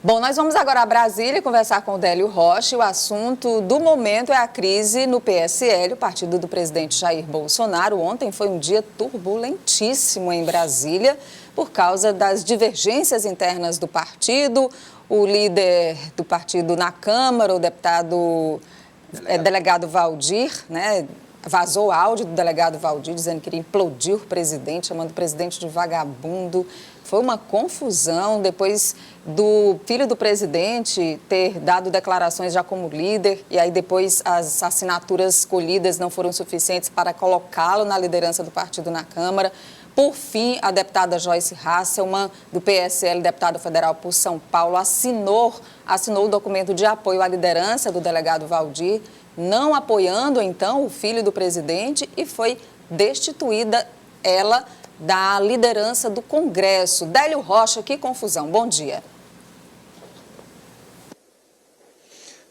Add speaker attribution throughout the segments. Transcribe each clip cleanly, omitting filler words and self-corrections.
Speaker 1: Bom, nós vamos agora a Brasília conversar com o Délio Rocha. O assunto do momento é a crise no PSL, o partido do presidente Jair Bolsonaro. Ontem foi um dia turbulentíssimo em Brasília por causa das divergências internas do partido. O líder do partido na Câmara, o delegado Valdir, né? Vazou áudio do delegado Valdir dizendo que iria implodir o presidente, chamando o presidente de vagabundo. Foi uma confusão depois do filho do presidente ter dado declarações já como líder e aí depois as assinaturas colhidas não foram suficientes para colocá-lo na liderança do partido na Câmara. Por fim, a deputada Joyce Hasselmann, do PSL, deputada federal por São Paulo, assinou o documento de apoio à liderança do delegado Valdir, não apoiando, então, o filho do presidente e foi destituída ela da liderança do Congresso. Délio Rocha, que confusão. Bom dia.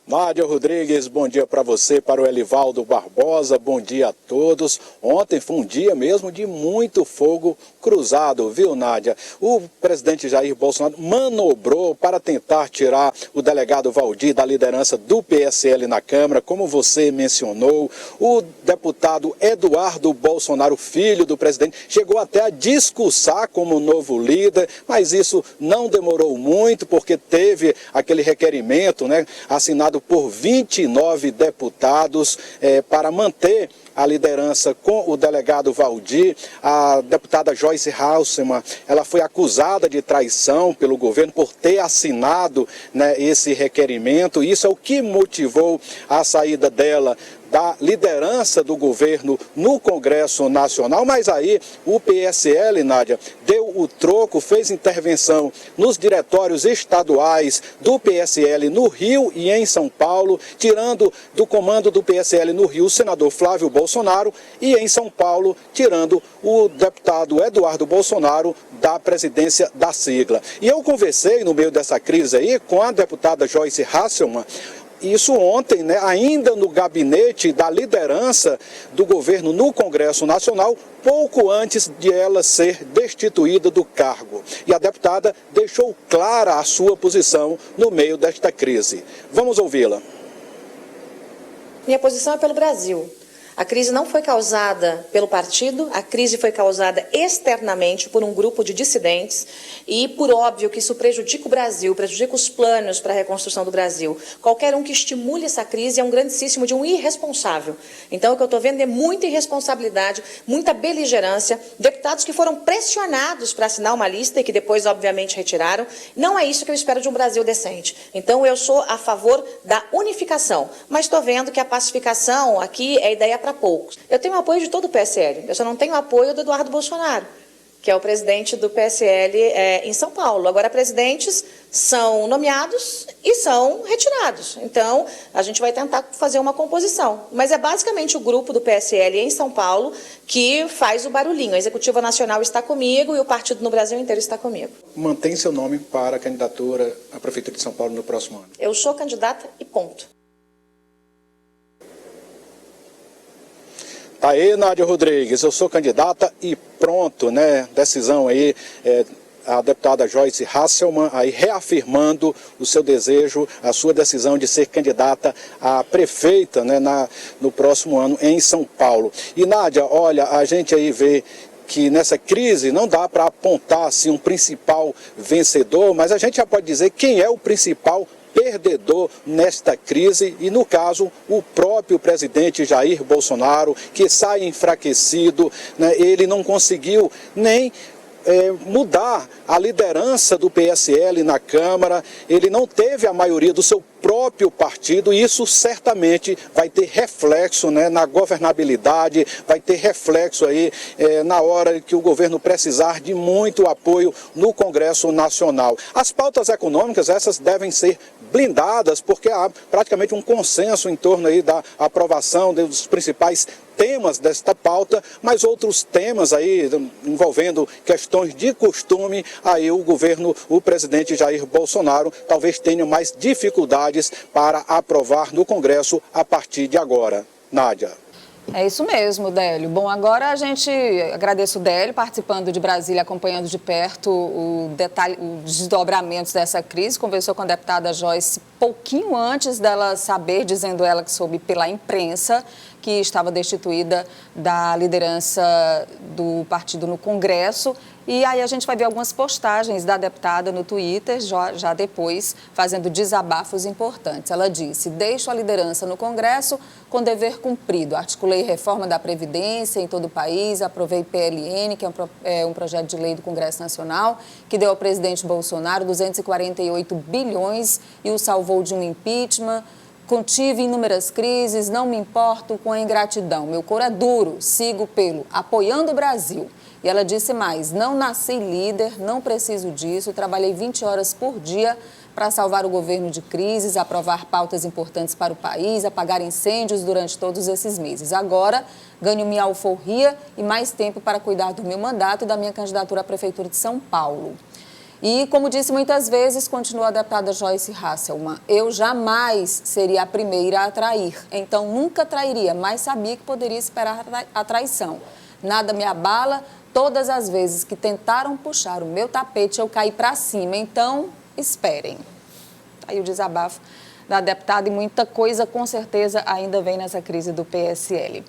Speaker 2: Nádia Rodrigues, bom dia para você, para o Elivaldo Barbosa, bom dia a todos. Ontem foi um dia mesmo de muito fogo cruzado, viu, Nádia? O presidente Jair Bolsonaro manobrou para tentar tirar o delegado Valdir da liderança do PSL na Câmara, como você mencionou. O deputado Eduardo Bolsonaro, filho do presidente, chegou até a discursar como novo líder, mas isso não demorou muito, porque teve aquele requerimento, né, assinado por 29 deputados para manter a liderança com o delegado Valdir. A deputada Joyce Hasselmann, ela foi acusada de traição pelo governo por ter assinado, né, esse requerimento. Isso é o que motivou a saída dela da liderança do governo no Congresso Nacional, mas aí o PSL, Nádia, deu o troco, fez intervenção nos diretórios estaduais do PSL no Rio e em São Paulo, tirando do comando do PSL no Rio o senador Flávio Bolsonaro e em São Paulo, tirando o deputado Eduardo Bolsonaro da presidência da sigla. E eu conversei no meio dessa crise aí com a deputada Joyce Hasselmann, isso ontem, né, ainda no gabinete da liderança do governo no Congresso Nacional, pouco antes de ela ser destituída do cargo. E a deputada deixou clara a sua posição no meio desta crise. Vamos ouvi-la.
Speaker 3: Minha posição é pelo Brasil. A crise não foi causada pelo partido, a crise foi causada externamente por um grupo de dissidentes e, por óbvio, que isso prejudica o Brasil, prejudica os planos para a reconstrução do Brasil. Qualquer um que estimule essa crise é um grandíssimo de um irresponsável. Então, o que eu estou vendo é muita irresponsabilidade, muita beligerância, deputados que foram pressionados para assinar uma lista e que depois, obviamente, retiraram. Não é isso que eu espero de um Brasil decente. Então, eu sou a favor da unificação, mas estou vendo que a pacificação aqui é ideia para poucos. Eu tenho o apoio de todo o PSL, eu só não tenho o apoio do Eduardo Bolsonaro, que é o presidente do PSL em São Paulo. Agora, presidentes são nomeados e são retirados. Então, a gente vai tentar fazer uma composição. Mas é basicamente o grupo do PSL em São Paulo que faz o barulhinho. A Executiva Nacional está comigo e o partido no Brasil inteiro está comigo.
Speaker 2: Mantém seu nome para a candidatura à Prefeitura de São Paulo no próximo ano?
Speaker 3: Eu sou candidata e ponto.
Speaker 2: Aí, Nádia Rodrigues, eu sou candidata e pronto, né? Decisão aí, a deputada Joyce Hasselmann aí reafirmando o seu desejo, a sua decisão de ser candidata a prefeita, né, no próximo ano em São Paulo. E, Nádia, olha, a gente aí vê que nessa crise não dá para apontar assim, um principal vencedor, mas a gente já pode dizer quem é o principal perdedor nesta crise e, no caso, o próprio presidente Jair Bolsonaro, que sai enfraquecido, né? Ele não conseguiu nem mudar a liderança do PSL na Câmara, ele não teve a maioria do seu próprio partido e isso certamente vai ter reflexo, né, na governabilidade, vai ter reflexo aí na hora que o governo precisar de muito apoio no Congresso Nacional. As pautas econômicas, essas devem ser blindadas, porque há praticamente um consenso em torno aí da aprovação dos principais temas desta pauta, mas outros temas aí envolvendo questões de costume, aí o governo, o presidente Jair Bolsonaro talvez tenha mais dificuldades para aprovar no Congresso a partir de agora. Nádia.
Speaker 1: É isso mesmo, Délio. Bom, agora a gente agradece o Délio participando de Brasília, acompanhando de perto os desdobramentos dessa crise. Conversou com a deputada Joyce pouquinho antes dela saber, dizendo ela que soube pela imprensa que estava destituída da liderança do partido no Congresso. E aí a gente vai ver algumas postagens da deputada no Twitter, já depois, fazendo desabafos importantes. Ela disse: deixo a liderança no Congresso com dever cumprido. Articulei reforma da Previdência em todo o país, aprovei PLN, que é um projeto de lei do Congresso Nacional, que deu ao presidente Bolsonaro 248 bilhões e o salvou de um impeachment. Contive inúmeras crises, não me importo com a ingratidão. Meu coro é duro, sigo pelo apoiando o Brasil. E ela disse mais: não nasci líder, não preciso disso, trabalhei 20 horas por dia para salvar o governo de crises, aprovar pautas importantes para o país, apagar incêndios durante todos esses meses. Agora, ganho minha alforria e mais tempo para cuidar do meu mandato e da minha candidatura à Prefeitura de São Paulo. E, como disse muitas vezes, continua a deputada Joyce Hasselmann: eu jamais seria a primeira a trair, então nunca trairia, mas sabia que poderia esperar a traição. Nada me abala, todas as vezes que tentaram puxar o meu tapete, eu caí para cima, então esperem. Aí o desabafo da deputada, e muita coisa com certeza ainda vem nessa crise do PSL.